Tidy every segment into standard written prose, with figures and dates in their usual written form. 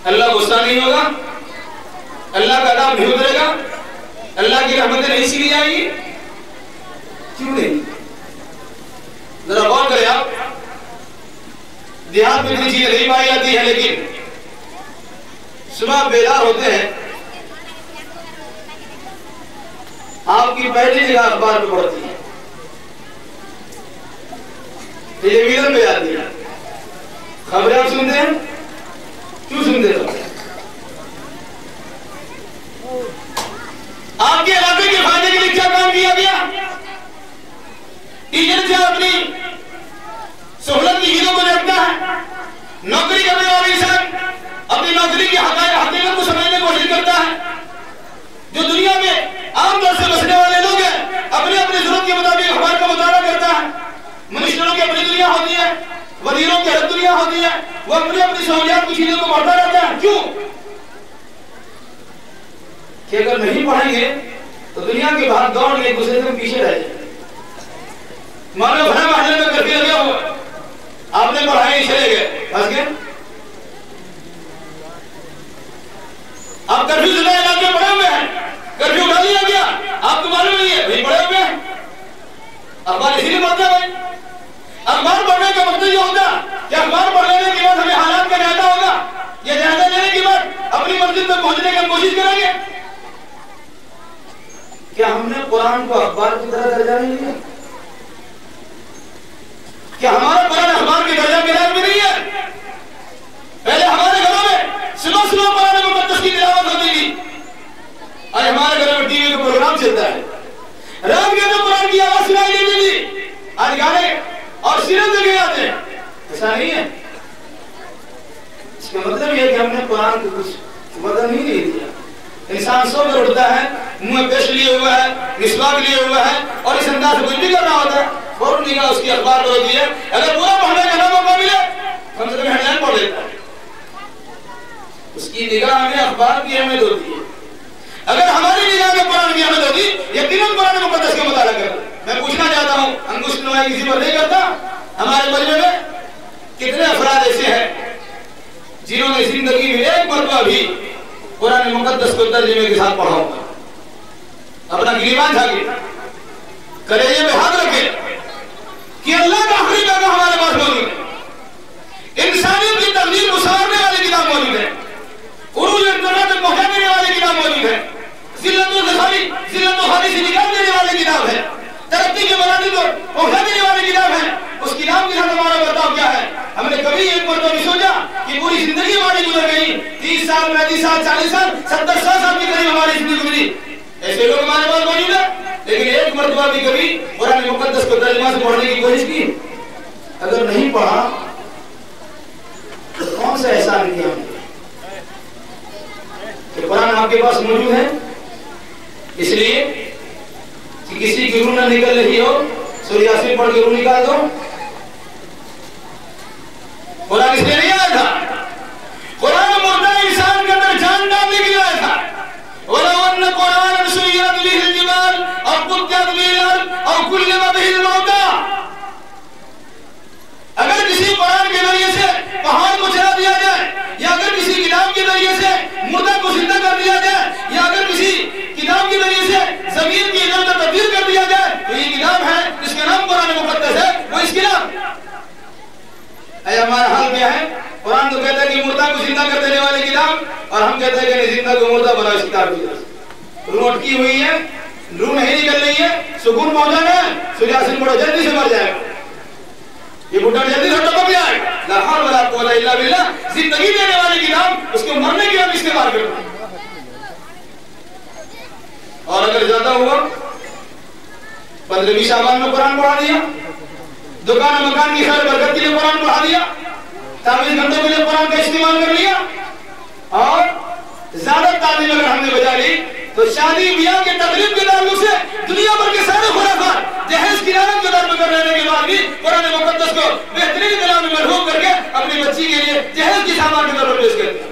اللہ غصہ نہیں ہوگا، اللہ کا عذاب نہیں اترے گا، اللہ کی رحمتیں نہیں سیدھی جائیں گی؟ کیوں نہیں؟ ذرا غور کریں آپ، دیہات میں اتنی چیزیں نہیں پائی جاتی ہیں، لیکن صبح بیدار ہوتے ہیں، آپ کی پہلی نگاہ اخبار پہ پڑتی ہے، ٹیلی ویژن پہ جاتی ہے، خبریں آپ سنتے ہیں؟ کیوں سنتے ہو؟ آپ کے علاقے کے فائدے کے لیے کیا کام کیا گیا؟ ایجنٹ سے اپنی سہولت کی چیزوں کو دیکھتا ہے، نوکری کرنے والا انسان اپنی نوکری کی حقیقت کو سمجھنے کی کوشش کرتا ہے۔ جو دنیا میں عام طور سے بسنے والے لوگ ہیں، اپنی اپنی ضرورت کے مطابق اخبار کا مطالعہ کرتا ہے۔ منسٹروں کی اپنی دنیا ہوتی ہے، وزیروں کی الگ دنیا ہوتی ہے، وہ اپنی اپنی سہولیات کی چیزوں کو پڑھتا رہتا ہے۔ کیوں؟ کہ اگر نہیں پڑھیں گے تو دنیا کے بھاگ دوڑ میں ایک دوسرے سے پیچھے رہ جائیں۔ مان لو بھرے محلے میں کرفیو لگا ہوا، آپ نے پڑھائے چلے گئے، پھنس گئے۔ آپ کرفیو زدہ علاقے میں پڑے ہوئے ہیں، کرفیو اٹھا دیا گیا، آپ کو معلوم نہیں ہے، وہی پڑے ہوئے ہیں۔ اخبار اسی لیے پڑھتے ہیں۔ اخبار پڑھنے کا مقصد یہ ہوگا کہ اخبار پڑھ لینے کے بعد ہمیں حالات کا جائزہ ہوگا، یہ جائزہ لینے کے بعد اپنی منزل تک پہنچنے کی کوشش کریں گے۔ کیا ہم نے قرآن کو اخبار کی طرح درجہ نہیں دیا؟ کیا ہمارا قرآن اخبار کے درجہ کے لائق بھی نہیں ہے؟ پہلے ہمارے گھروں میں صبح صبح قرآن مقدس کی تلاوت ہوتی تھی، آج ہمارے گھروں میں ٹی وی کا پروگرام چلتا ہے، رات کے تو قرآن کی آواز سنائی دیتی تھی، آج گانے اور سیرت لگے جاتے ہیں۔ ایسا نہیں ہے۔ اس کا مطلب یہ ہے کہ ہم نے قرآن کو کچھ وزن ہی نہیں دیا۔ انسان سو کر اٹھتا ہے، منہ میں پیسٹ لیے ہوا ہے، مسواک لیے ہوا ہے، اور اس انداز سے کچھ بھی کرنا ہوتا ہے، فوراً نگاہ اس کی اخبار پر ہوتی ہے۔ اگر پورا پڑھنے کا نہ موقع ملے، کم سے کم ہیڈ لائن پڑھ لیتا ہے۔ اس کی نگاہ میں اخبار کی اہمیت ہوتی ہے۔ اگر ہماری نگاہ میں قرآن کی اہمیت ہوتی، یقیناً قرآن مقدس کا مطالعہ کرتا۔ میں پوچھنا چاہتا ہوں، انگشت نمائی کسی پر نہیں کرتا؟ ہمارے مجمع میں کتنے افراد ایسے ہیں جنہوں نے زندگی میں ایک مرتبہ بھی قرآن مقدس کو ترجمے کے ساتھ پڑھا ہوگا؟ اپنا گریبان جھاگے، کلیجے میں ہاتھ رکھے کہ اللہ کا آخری پیغام ہمارے پاس موجود ہے، انسانیت کی تقدیر کو سنوارنے والی کتاب موجود ہے، عروج اقتدار تک پہنچا دینے والی کتاب موجود ہے، ذلت و خالی سے نکال دینے والی کتاب ہے، ترقی کے مراتب کو پہنچا دینے والی کتاب ہے۔ اس کتاب کے ساتھ ہمارا برتاؤ کیا ہے؟ ہم نے کبھی ایک مرتبہ نہیں سوچا کہ پوری زندگی ہماری گزر گئی، 30 سال 35 سال 40 سال 70 سال کے قریب ہماری زندگی گزری، ایسے لوگ ہمارے پاس موجود ہیں، لیکن ایک مرتبہ بھی کبھی قرآن مقدس کو ترجمہ سے پڑھنے کی کوشش کی؟ اگر نہیں پڑھا تو کون سا احسان کیا ہم نے کہ قرآن آپ کے پاس موجود ہے؟ اس لیے کہ کسی کی روح نہ نکل رہی ہو، سورہ یاسین پڑھ کے روح نکال دو۔ قرآن اس لیے نہیں آیا تھا، قرآن مردہ انسان کے اندر جان ڈالنے کے لیے آیا تھا۔ وَلَوْ أَنَّ قُرْآنًا سُيِّرَتْ بِهِ الْجِبَالُ أَوْ قُطِّعَتْ بِهِ الْأَرْضُ أَوْ كُلِّمَ بِهِ الْمَوْتَىٰ، اگر کسی قرآن کے ذریعے سے پہاڑ کو چلا دیا جائے، یا اگر کسی کتاب کے ذریعے سے مردہ کو زندہ کر دیا جائے، یا اگر کسی کتاب کے ذریعے سے زمین کی ادھر ادھر تبدیل کر دیا جائے، تو یہ کتاب ہے جس کا نام قرآن مقدس ہے، وہ اس کتاب۔ ہمارا حال کیا ہے؟ قرآن تو کہتا ہے کہ مردہ کو زندہ کر دینے والی کتاب، اور ہم کہتے ہیں کہ نہیں، زندہ کو مردہ بنا اس کتاب کی طرف۔ روح اٹکی ہوئی ہے، روح نہیں نکل رہی ہے، سکون پہنچانا ہے، سورہ یاسین پڑھو جلدی سے مر جائے گا، یہ بھٹا جلدی سے ٹپک جائے گا۔ لا حول ولا قوت الا باللہ، زندگی دینے والی کتاب اس کو مرنے کی ہم استعمال کرتے ہیں۔ اور اگر زیادہ ہوا 15ویں شعبان میں قرآن پڑھا دیا، دکان مکان کی خیر برکت کے لیے قرآن پڑھا دیا، تعویذ گھنٹوں کے لیے قرآن کا استعمال کر لیا، اور زیادہ تعلیم اگر ہم نے بجا لی تو شادی بیاہ کے تقریب کے تعلق سے دنیا بھر کے سارے خرافات جہیز کی رعایت کے دور میں کر لینے کے بعد بھی قرآن مقدس کو بہترین کلام میں مرحوم کر کے اپنی بچی کے لیے جہیز کی سامان کے طور پر پیش کرتے ہیں،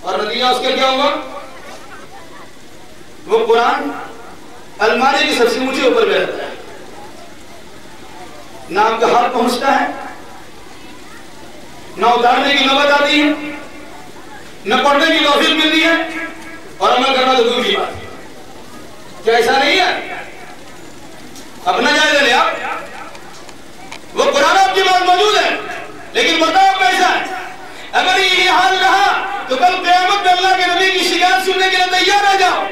اور نتیجہ اس کا کیا ہوگا؟ وہ قرآن الماری کی سب سے اونچے اوپر بیٹھتا ہے، نہ آپ کا ہاتھ پہنچتا ہے، نہ اتارنے کی نوبت آتی ہے، نہ پڑھنے کی توفیق ملتی ہے، اور عمل کرنا تو دور کی بات ہے۔ کیا ایسا نہیں ہے؟ اپنا جائزہ لے آپ، وہ قرآن آپ کے پاس موجود ہے، لیکن بتاؤ کیسا ہے؟ اگر یہ حال رہا تو کل قیامت میں اللہ کے نبی کی شکایت سننے کے لیے تیار رہ جاؤ،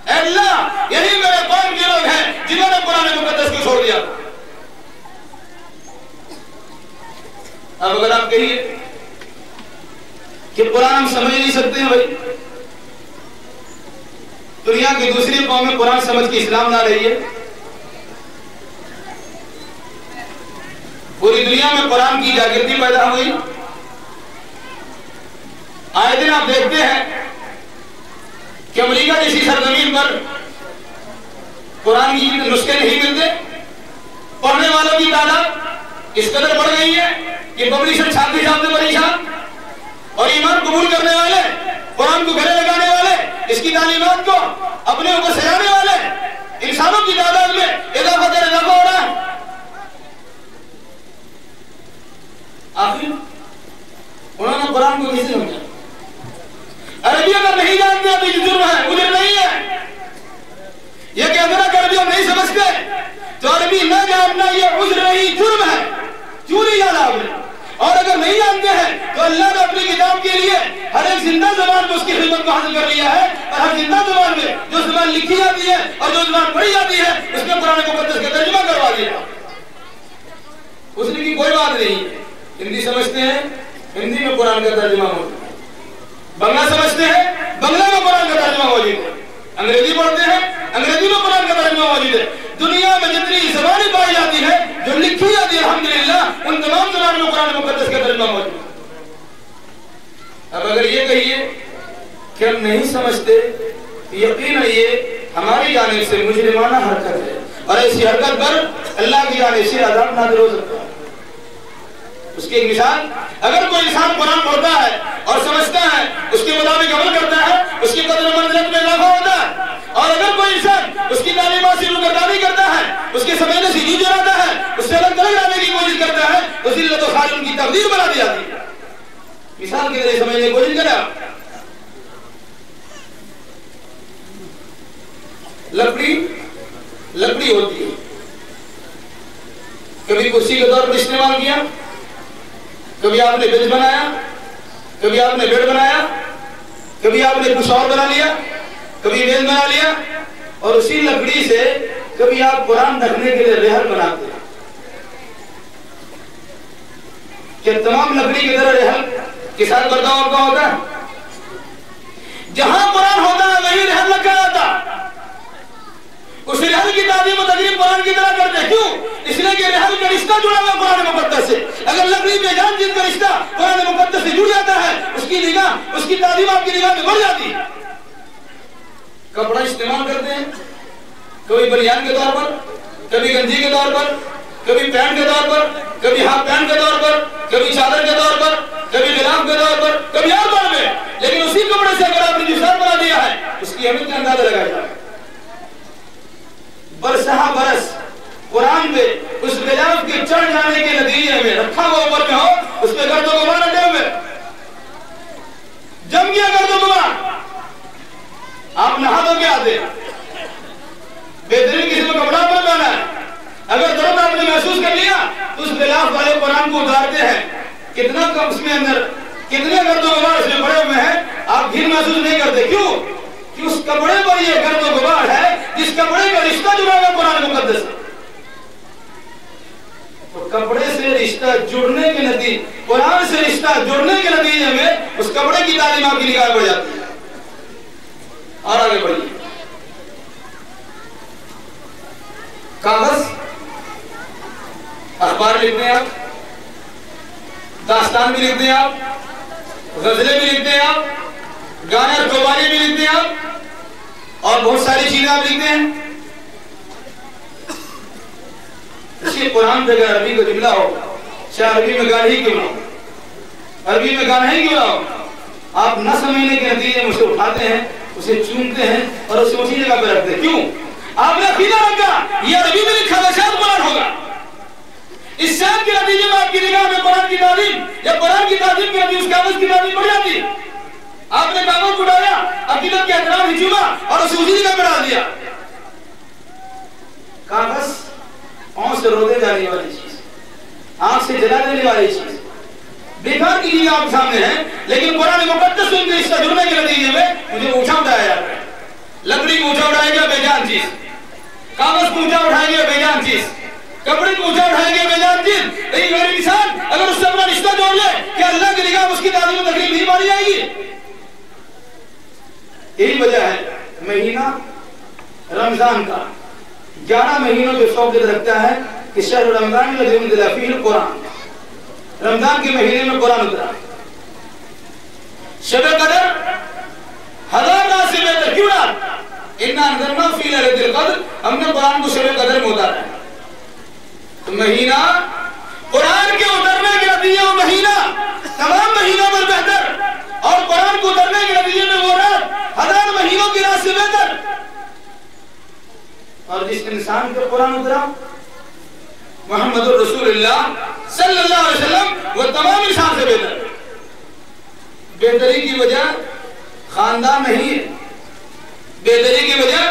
اے اللہ یہی میرے قوم کے لوگ ہیں جنہوں نے قرآن مقدس کو چھوڑ دیا۔ اب اگر آپ کہیے کہ قرآن ہم سمجھ نہیں سکتے ہیں، بھائی دنیا کی دوسری قومیں قرآن سمجھ کے اسلام نہ رہی ہے، پوری دنیا میں قرآن کی جاگرتی پیدا ہوئی، آئے دن آپ دیکھتے ہیں کہ امریکہ جیسی سرزمین پر قرآن کی نسخے نہیں ملتے، پڑھنے والوں کی تعداد اس قدر بڑھ گئی ہے کہ پبلشر چھاپتے چھاپتے پریشان، اور ایمان قبول کرنے والے، قرآن کو گلے لگانے والے، اس کی تعلیمات کو اپنے اوپر سجانے والے انسانوں کی تعداد میں اضافہ در اضافہ ہو رہا ہے۔ آخر انہوں نے قرآن کو کیسے سمجھا؟ عربی اگر نہیں جانتے تو یہ جرم ہے، اجر نہیں ہے۔ یہ کہ اگر عربی ہم نہیں سمجھتے تو عربی نہ جاننا یہ عذر نہیں، جرم ہے، کیوں نہیں جانا آپ نے؟ اور اگر نہیں جانتے ہیں تو اللہ نے اپنی کتاب کے لیے ہر ایک زندہ زبان میں اس کی خدمت کو حاصل کر لیا ہے، اور ہر زندہ زبان میں جو زبان لکھی جاتی ہے اور جو زبان پڑھی جاتی ہے اس میں قرآن مقدس کا ترجمہ کروا دیا۔ اس نے کی کوئی بات نہیں، ہندی سمجھتے ہیں ہندی میں قرآن کا ترجمہ موجود ہے، بنگلہ سمجھتے ہیں بنگلہ میں قرآن کا ترجمہ موجود ہے، انگریزی پڑھتے ہیں انگریزی میں قرآن کا ترجمہ موجود ہے۔ دنیا میں جتنی زبانیں پائی جاتی ہیں جو لکھی جاتی ہے الحمدللہ ان تمام زبانوں میں قرآن مقدس کا ترجمہ موجود ہے۔ اب اگر یہ کہیے کہ ہم نہیں سمجھتے، یقینا یہ ہماری جانب سے مجرمانہ حرکت ہے، اور ایسی حرکت پر اللہ کی جانب سے عذاب نازل ہو سکتا ہے۔ اس کی ایک مثال، اگر کوئی انسان قرآن پڑھتا ہے اور سمجھتا ہے، اس کے مطابق عمل کرتا ہے، اس کی قدر و منزلت میں اضافہ ہوتا ہے، اور اگر کوئی انسان اس کی تعلیمات سے روگردانی کرتا ہے، اس کے سمجھنے سے جھوٹ جڑاتا ہے، اس سے الگ تھلگ لانے کی کوشش کرتا ہے، تو ذلت و خار ان کی تقدیر بنا دی جاتی ہے۔ مثال کے ذریعے سمجھنے کی کوشش کریں آپ، لکڑی ہوتی ہے، کبھی کرسی کے طور پر استعمال کیا، کبھی آپ نے بنچ بنایا، کبھی آپ نے بیڈ بنایا، کبھی آپ نے کچھ اور بنا لیا، کبھی میز بنا لیا، اور اسی لکڑی سے کبھی آپ قرآن رکھنے کے لیے رحل بناتے ہیں۔ کہ تمام لکڑی کی طرح رحل کے ساتھ برتاؤ آپ کا ہوتا ہے؟ جہاں قرآن ہوتا ہے وہی رحل رکھا جاتا، اس رحل کی تعظیم و تقریب قرآن کی طرح کرتے ہیں۔ کیوں؟ اس لیے کہ رحل کا رشتہ جڑا ہوا قرآن مقدس سے، اگر لکڑی پہ جان جن کا رشتہ قرآن مقدس سے جڑ جاتا ہے، اس کی نگاہ، اس کی تعظیم آپ کی نگاہ میں بڑھ جاتی ہے۔ کپڑا استعمال کرتے ہیں، کبھی بنیان کے طور پر، کبھی گنجی کے طور پر، کبھی پینٹ کے طور پر، کبھی ہاف پینٹ کے طور پر، کبھی چادر کے طور پر، کبھی غلاف کے طور پر، کبھی اور طور میں، لیکن اسی کپڑے سے اگر آپ نے جسار بنا دیا ہے اس کی اہمیت کا اندازہ لگایا جائے۔ برسہ برس قرآن پہ اس غلاف کے چڑھ جانے کے نتیجے میں رکھا ہوا اوپر میں ہو، اس پہ گرد و غبار اٹھے ہوئے، جم گیا گرد و غبار، آپ نہا دھو کے آتے، بہترین کسی کو کپڑا پر پہنا ہے، اگر درد آپ نے محسوس کر لیا تو اس غلاف والے قرآن کو اتارتے ہیں، کتنا کم اس میں اندر کتنے گرد و غبار اس میں پڑے ہوئے ہیں، آپ گھن محسوس نہیں کرتے۔ کیوں؟ کہ اس کپڑے پر یہ گرد و غبار ہے جس کپڑے کا رشتہ جڑا ہوا قرآن مقدس ہے۔ تو کپڑے سے رشتہ جڑنے کے نتیجے، قرآن سے رشتہ جڑنے کے نتیجے میں اس کپڑے کی تعلیم آپ کی نگاہ بڑھ جاتی ہے۔ اور آگے بڑھیے، کاغذ، اخبار لکھتے ہیں آپ، داستان بھی لکھتے ہیں آپ، غزلیں بھی لکھتے ہیں آپ، گانے اور قوالی بھی لکھتے ہیں آپ، اور بہت ساری چیزیں آپ لکھتے ہیں۔ اسی قرآن پہ اگر عربی کا جملہ ہو، چاہے عربی میں گانا ہی کیوں نہ ہو، عربی میں گانا ہی کیوں نہ ہو، آپ نہ سمجھنے کے نتیجے میں اسے اٹھاتے ہیں، اسے چومتے ہیں اور اسے اسی جگہ پہ رکھتے ہیں۔ کیوں؟ آپ نے عقیدہ رکھا یہ عربی میں لکھا ہوا شاید قرآن ہوگا، اس شاید کے نتیجے میں آپ کی نگاہ میں قرآن کی تعلیم یا قرآن کی تعظیم کی نبی اس کاغذ کی تعظیم بڑھ جاتی. آپ نے کاغذ کو اٹھایا, عقیدت کے احترام ہی چوما اور اسے اسی کا بڑھا دیا. کاغذ آنکھ سے رونے جانے والی چیز, آنکھ سے جلا دینے والی چیز, بیکار کی چیزیں آپ کے سامنے ہیں, لیکن قرآن مقدس ان کے اس تجربے کے نتیجے میں مجھے اونچا اٹھایا جاتا ہے. لکڑی کو اونچا اٹھائیں گے بے جان چیز, کاغذ کو اونچا اٹھائیں گے بے جان چیز, کپڑے کو اونچا اٹھائیں گے بے جان چیز. لیکن میرے انسان اگر اس سے اپنا رشتہ جوڑ لے کہ اللہ کی نگاہ اس کی تعظیم و تکریم نہیں مانی جائے گی. یہی وجہ ہے مہینہ رمضان کا 11 مہینوں کے فوقیت رکھتا ہے کہ شہر رمضان الذی انزل فیہ القرآن, رمضان کے مہینے میں قرآن اترا. شب قدر 1000 رات سے بہتر کیوں نہ, انا انزلناہ فی لیلۃ القدر, ہم نے قرآن کو شب قدر میں اتارا ہے. تو مہینہ قرآن کے اترنے کے نتیجے وہ مہینہ تمام مہینوں پر بہتر, اور قرآن کو اترنے کے نتیجے میں وہ رات 1000 مہینوں کی رات سے بہتر. اور جس انسان کے قرآن اترا محمد الرسول اللہ صلی اللہ علیہ وسلم, وہ تمام انسان سے بہتر. بہتری کی وجہ خاندان نہیں ہے, بہتری کی وجہ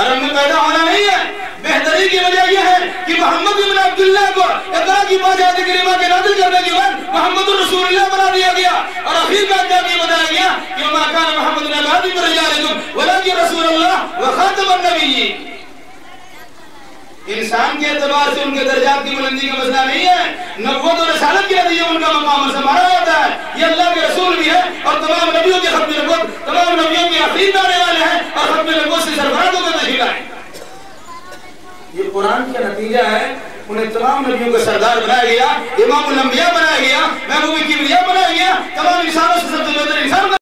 عرب میں پیدا ہونا نہیں ہے, بہتری کی وجہ یہ ہے کہ محمد بن عبداللہ کو اقرا کی بات کریمہ کے نازل کرنے کے بعد محمد الرسول اللہ بنا دیا گیا, اور اخیر میں جا کے بتایا گیا کہ وما کان محمد بن عبداللہ ولکن رسول اللہ وخاتم النبیین. انسان کے اعتبار سے ان کے درجات کی بلندی کا مسئلہ نہیں ہے, نبوت اور رسالت کے نتیجے ان کا مقام سنبھالا جاتا ہے. یہ اللہ کے رسول بھی ہے اور تمام نبیوں کے ختم نبوت, تمام نبیوں کے آخری آنے والے ہیں اور ختم نبوت سے سرفراز ہو کر تشریف لائے. یہ قرآن کا نتیجہ ہے, انہیں تمام نبیوں کا سردار بنایا گیا, امام الانبیاء بنایا گیا, محبوب کبریا بنایا گیا, تمام انسانوں سے